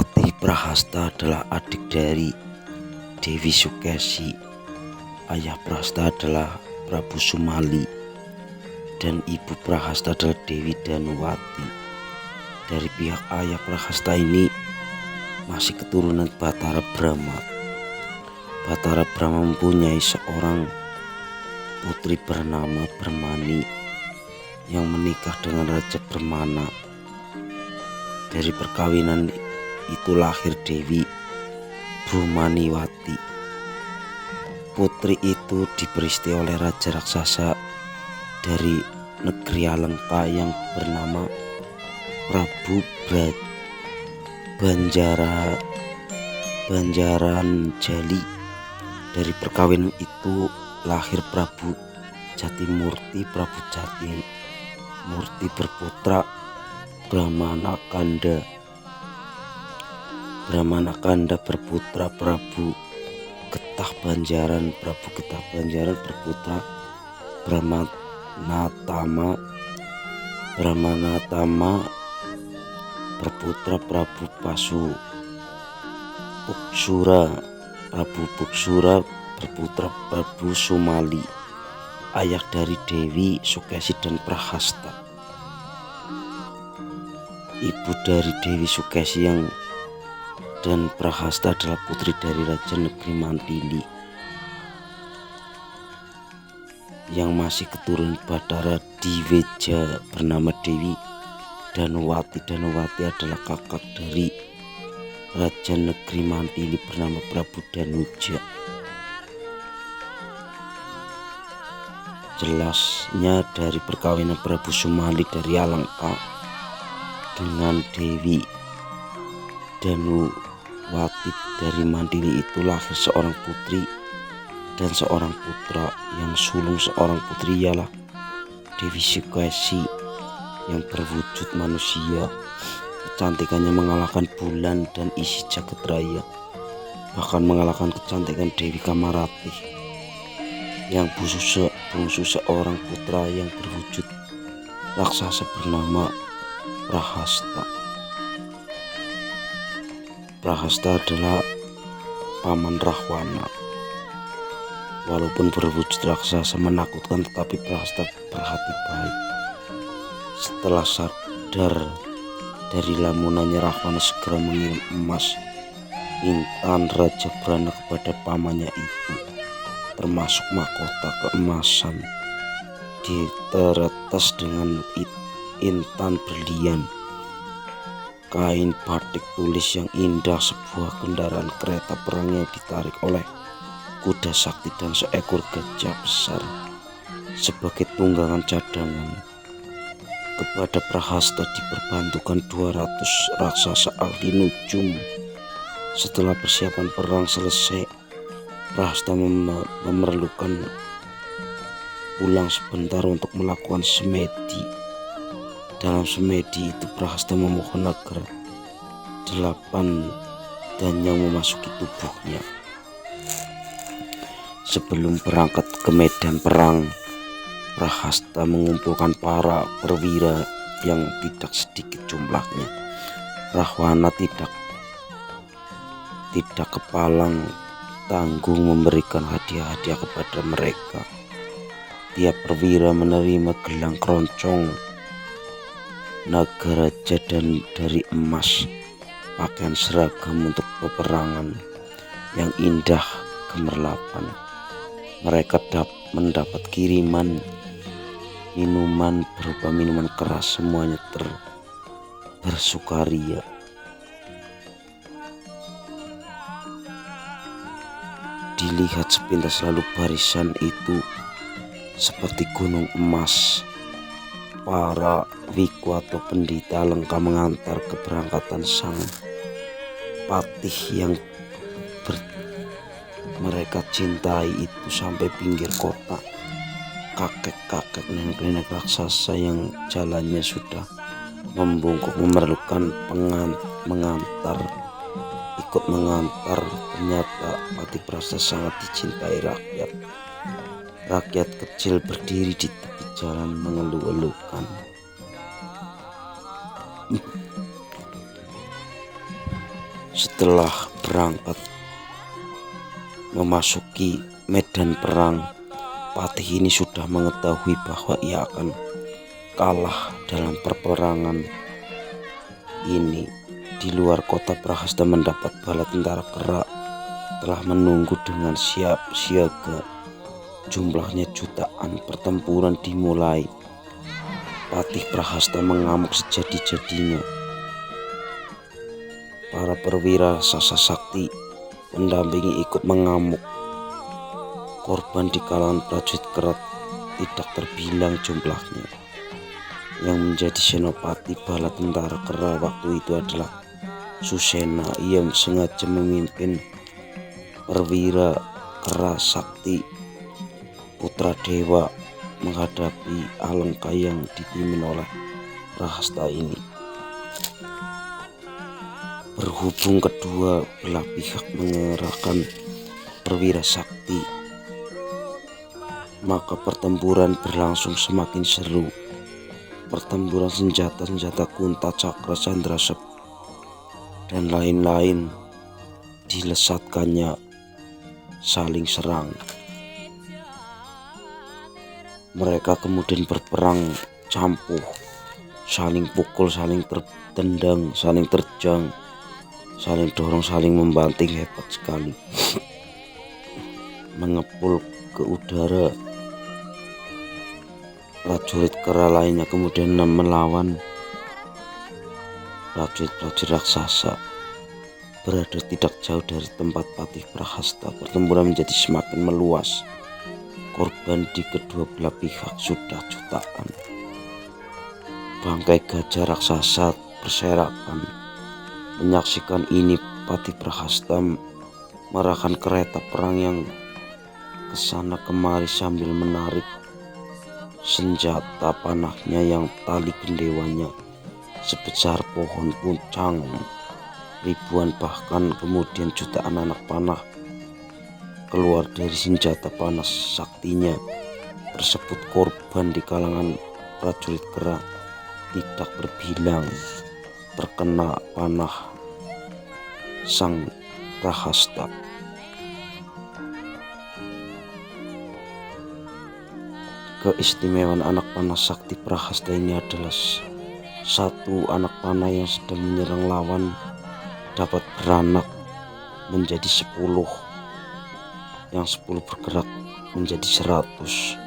Wati Prahasta adalah adik dari Dewi Sukesi. Ayah Prahasta adalah Prabu Sumali dan ibu Prahasta adalah Dewi Danuwati. Dari pihak ayah Prahasta ini masih keturunan Batara Brahma. Batara Brahma mempunyai seorang putri bernama Brahmani yang menikah dengan Raja Brahmana. Dari perkawinan itu lahir Dewi Brahmaniwati. Putri itu diperisti oleh Raja Raksasa dari negeri Alengka yang bernama Prabu Banjaranjali. Dari perkawinan itu lahir Prabu Jatimurti. Prabu Jatimurti berputra Brahmanakanda. Brahmanakanda berputra Prabu Getah Banjaran. Prabu Getah Banjaran berputra Brahmanatama. Brahmanatama berputra Prabu Puksura. Prabu Puksura berputra Prabu Sumali, ayah dari Dewi Sukesi dan Prahasta. Ibu dari Dewi Sukesi dan Prahasta adalah putri dari Raja Negeri Mantili yang masih keturunan Batara Diweja bernama Dewi Danuwati. Danuwati adalah kakak dari Raja Negeri Mantili bernama Prabu Danuja. Jelasnya dari perkawinan Prabu Sumali dari Alengka dengan Dewi Danuwati dari Mantili itu lahir seorang putri dan seorang putra. Yang sulung seorang putri ialah Dewi Sukesi yang berwujud manusia. Kecantikannya mengalahkan bulan dan isi jagat raya, bahkan mengalahkan kecantikan Dewi Kamarati yang bungsu seorang putra yang berwujud raksasa bernama Prahasta. Prahasta adalah paman Rahwana. Walaupun berwujud raksasa menakutkan, tetapi Prahasta berhati baik. Setelah sadar dari lamunannya, Rahwana segera mengirim emas intan Raja Brana kepada pamannya itu, termasuk mahkota keemasan diteretas dengan intan berlian, kain batik tulis yang indah, sebuah kendaraan kereta perang yang ditarik oleh kuda sakti dan seekor gajah besar sebagai tunggangan cadangan. Kepada Prahasta diperbantukan 200 raksasa ahli nujum. Setelah persiapan perang selesai, Prahasta memerlukan pulang sebentar untuk melakukan semedi. Dalam semedi itu Prahasta memohon agar 8 danyang memasuki tubuhnya. Sebelum berangkat ke medan perang, Prahasta mengumpulkan para perwira yang tidak sedikit jumlahnya. Rahwana tidak kepalang tanggung memberikan hadiah-hadiah kepada mereka. Tiap perwira menerima gelang keroncong nagaraja dan dari emas, pakaian seragam untuk peperangan yang indah gemerlapan. Mereka mendapat kiriman minuman berupa minuman keras, semuanya bersukaria. Dilihat sepintas lalu barisan itu seperti gunung emas. Para wiku atau pendeta Alengka mengantar keberangkatan sang patih yang mereka cintai itu sampai pinggir kota. Kakek-kakek, nenek-nenek raksasa yang jalannya sudah membungkuk memerlukan ikut mengantar. Ternyata Pati Prahasta sangat dicintai rakyat. Rakyat kecil berdiri di tepi jalan mengeluh-elukan. Setelah berangkat memasuki medan perang, Patih ini sudah mengetahui bahwa ia akan kalah dalam peperangan ini. Di luar kota Prahasta mendapat bala tentara kera telah menunggu dengan siap siaga. Jumlahnya jutaan. Pertempuran dimulai. Patih Prahasta mengamuk sejadi-jadinya. Para perwira Sasa Sakti pendampingi ikut mengamuk. Korban di kalangan prajurit kera tidak terbilang jumlahnya. Yang menjadi senopati bala tentara kera waktu itu adalah Susena. Ia sengaja memimpin perwira kera sakti putra dewa menghadapi Alengka yang dipimpin oleh Prahasta ini. Berhubung kedua belah pihak mengerahkan perwira sakti, maka pertempuran berlangsung semakin seru. Pertempuran senjata-senjata kunta, cakra, candrasep, dan lain-lain dilesatkannya saling serang. Mereka kemudian berperang campuh, saling pukul, saling tertendang, saling terjang, saling dorong, saling membanting hebat sekali. Mengepul ke udara. Prajurit kera lainnya kemudian melawan prajurit-prajurit raksasa. Berada tidak jauh dari tempat Patih Prahasta, pertempuran menjadi semakin meluas. Korban di kedua belah pihak sudah jutaan. Bangkai gajah raksasa berserakan. Menyaksikan ini, Patih Prahasta merahkan kereta perang yang kesana kemari sambil menarik senjata panahnya yang tali gendewanya sebesar pohon puncang. Ribuan bahkan kemudian jutaan anak panah keluar dari senjata panas saktinya tersebut. Korban di kalangan prajurit kera tidak terbilang terkena panah sang Prahasta. Keistimewaan anak panah sakti Prahasta ini adalah satu anak panah yang sedang menyerang lawan dapat beranak menjadi 10, yang 10 bergerak menjadi 100.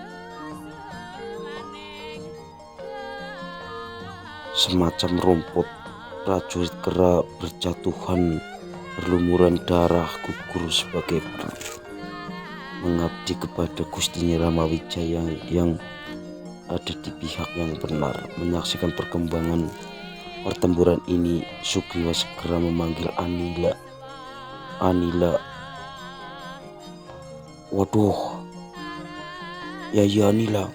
Semacam rumput, prajurit kera berjatuhan, berlumuran darah, gugur sebagai mengabdi kepada Gustinya Ramawijaya yang ada di pihak yang benar. Menyaksikan perkembangan pertempuran ini, Sugriwa segera memanggil Anila. Waduh, Yai Anila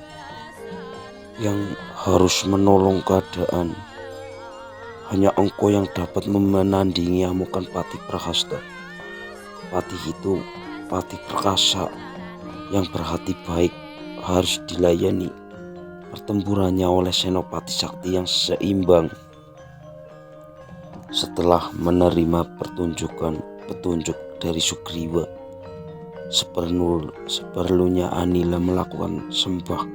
yang harus menolong keadaan. Hanya engkau yang dapat menandingi amukan Patih Prahasta. Patih itu Patih perkasa yang berhati baik, harus dilayani pertempurannya oleh senopati sakti yang seimbang. Setelah menerima petunjuk dari Sugriwa, seperlunya Anila melakukan sembah,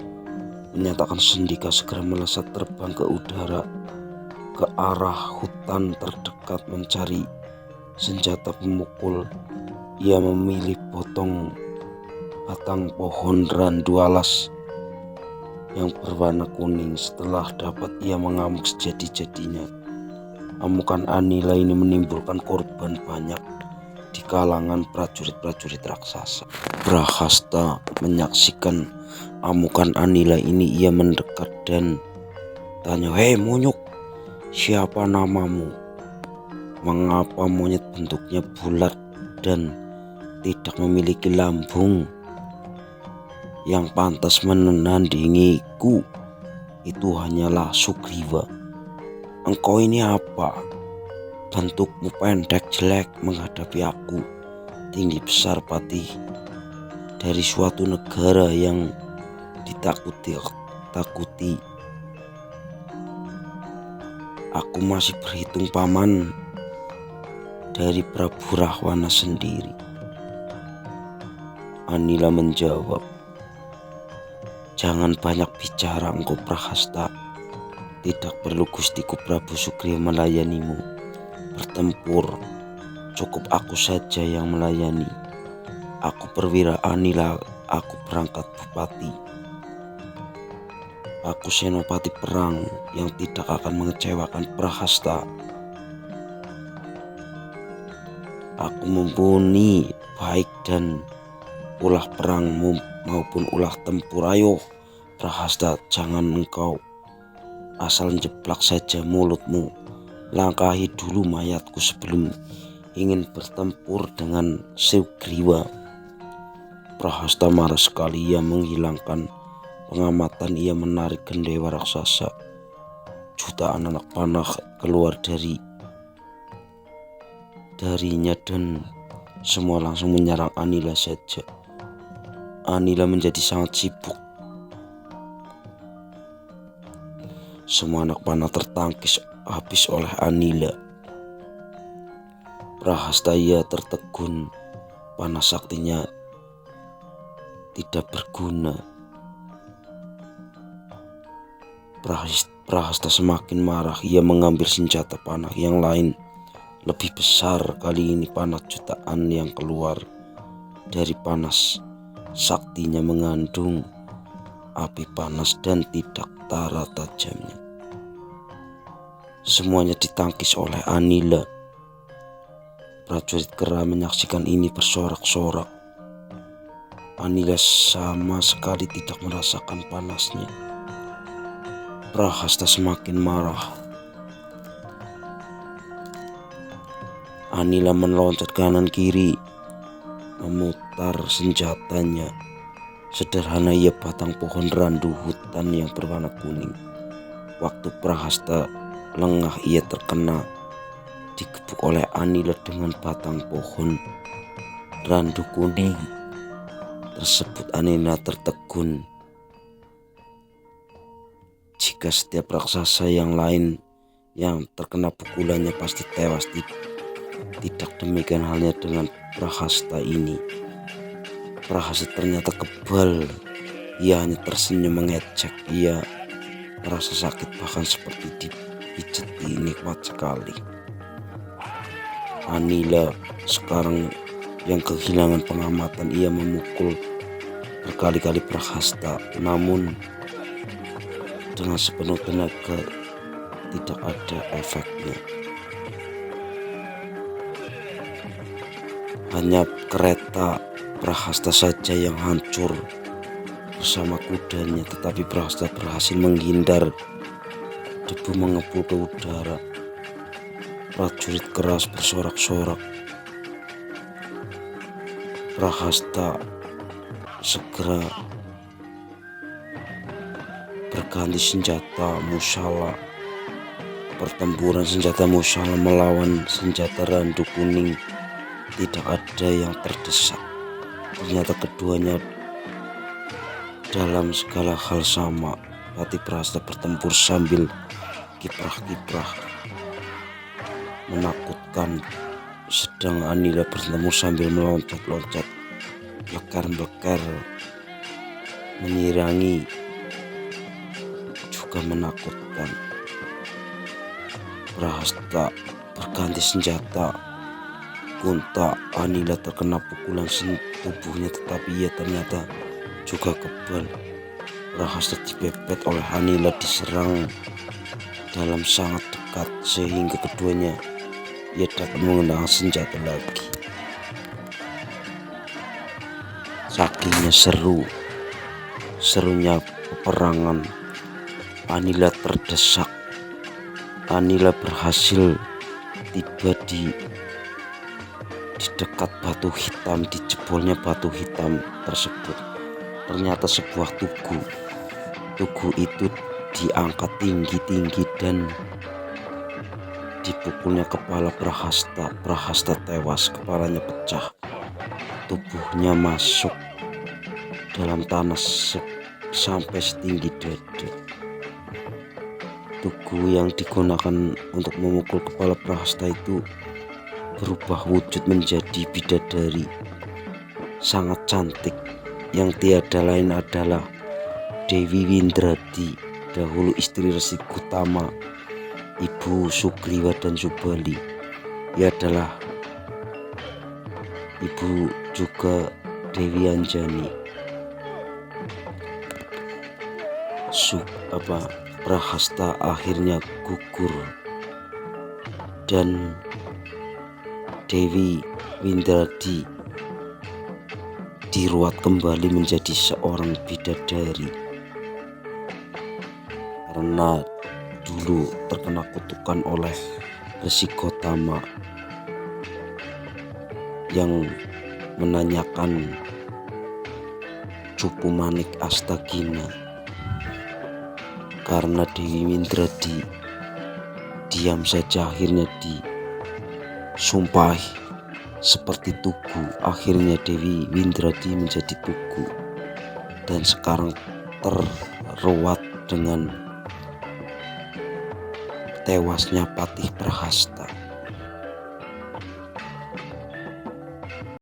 menyatakan sendika, segera melesat terbang ke udara ke arah hutan terdekat mencari senjata pemukul. Ia memilih batang pohon randu alas yang berwarna kuning. Setelah dapat, ia mengamuk sejadi-jadinya. Amukan Anila ini menimbulkan korban banyak di kalangan prajurit-prajurit raksasa. Prahasta menyaksikan amukan Anila ini. Ia mendekat dan tanya, "Hei monyet, siapa namamu? Mengapa monyet bentuknya bulat dan tidak memiliki lambung yang pantas menandingiku?" Itu hanyalah Sugriwa. "Engkau ini apa? Bentukmu pendek jelek menghadapi aku, tinggi besar patih dari suatu negara yang ditakuti. Aku masih berhitung paman dari Prabu Rahwana sendiri. Anila menjawab, "Jangan banyak bicara engkau Prahasta. Tidak perlu Gustiku Prabu Sugriwa melayanimu bertempur. Cukup aku saja yang melayani. Aku perwira Anila, aku perangkat bupati. Aku senopati perang yang tidak akan mengecewakan Prahasta. Aku mumpuni baik dan ulah perang maupun ulah tempur. Ayo Prahasta, jangan engkau asal jeplak saja mulutmu. Langkahi dulu mayatku sebelum ingin bertempur dengan Sugriwa." Prahasta marah sekali. Ia menghilangkan pengamatan. Ia menarik gendewa raksasa. Jutaan anak panah keluar darinya dan semua langsung menyerang Anila saja. Anila menjadi sangat sibuk. Semua anak panah tertangkis habis oleh Anila. Prahasta ia tertegun. Panas saktinya tidak berguna. Prahasta semakin marah. Ia mengambil senjata panah yang lain, lebih besar. Kali ini panah jutaan yang keluar dari panas saktinya mengandung api panas dan tidak tara tajamnya. Semuanya ditangkis oleh Anila. Prajurit kera menyaksikan ini bersorak-sorak. Anila sama sekali tidak merasakan panasnya. Prahasta semakin marah. Anila meloncat kanan kiri, memutar senjatanya. Sederhana ia batang pohon randu hutan yang berwarna kuning. Waktu Prahasta lengah, ia terkena digebuk oleh Anila dengan batang pohon randu kuning tersebut. Anila tertegun. Jika setiap raksasa yang lain yang terkena pukulannya pasti tewas, tidak demikian halnya dengan Prahasta ini. Prahasta ternyata kebal. Ia hanya tersenyum mengejek. Ia merasa sakit, bahkan seperti dipijeti, nikmat sekali. Anila sekarang yang kehilangan pengamatan. Ia memukul berkali-kali Prahasta, namun dengan sepenuh tenaga tidak ada efeknya. Hanya kereta Prahasta saja yang hancur bersama kudanya, tetapi Prahasta berhasil menghindar. Debu mengepul ke udara. Prajurit keras bersorak-sorak. Prahasta segera berganti senjata musala. Pertempuran senjata musala melawan senjata randu kuning. Tidak ada yang terdesak. Ternyata keduanya dalam segala hal sama. Patih Prahasta bertempur sambil kiprah-kiprah menakutkan, sedang Anila bertempur sambil meloncat-loncat, lekar-lekar, menyirangi, juga menakutkan. Prahasta berganti senjata. Kunta Anila terkena pukulan tubuhnya, tetapi ia ternyata juga kebal. Prahasta dipepet oleh Anila, diserang dalam sangat dekat sehingga keduanya ia dapat menggunakan senjata lagi. Sakingnya serunya peperangan, Anila terdesak. Anila berhasil tiba di dekat batu hitam. Dijebolnya batu hitam tersebut ternyata sebuah tugu. Tugu itu diangkat tinggi-tinggi dan dipukulnya kepala Prahasta. Prahasta tewas, kepalanya pecah, tubuhnya masuk dalam tanah sampai setinggi dada. Tugu yang digunakan untuk memukul kepala Prahasta itu berubah wujud menjadi bidadari sangat cantik yang tiada lain adalah Dewi Windradi, dahulu istri Resi Gutama, Ibu Sugriwa dan Subali. Ia adalah ibu juga Dewi Anjani. Prahasta akhirnya gugur dan Dewi Windradi diruat kembali menjadi seorang bidadari karena dulu terkena kutukan oleh Resi Gotama yang menanyakan Cupu Manik Astagina. Karena Dewi Windradi diam saja, akhirnya disumpahi seperti tugu. Akhirnya Dewi Windradi menjadi tugu dan sekarang terruat dengan tewasnya Patih Prahasta.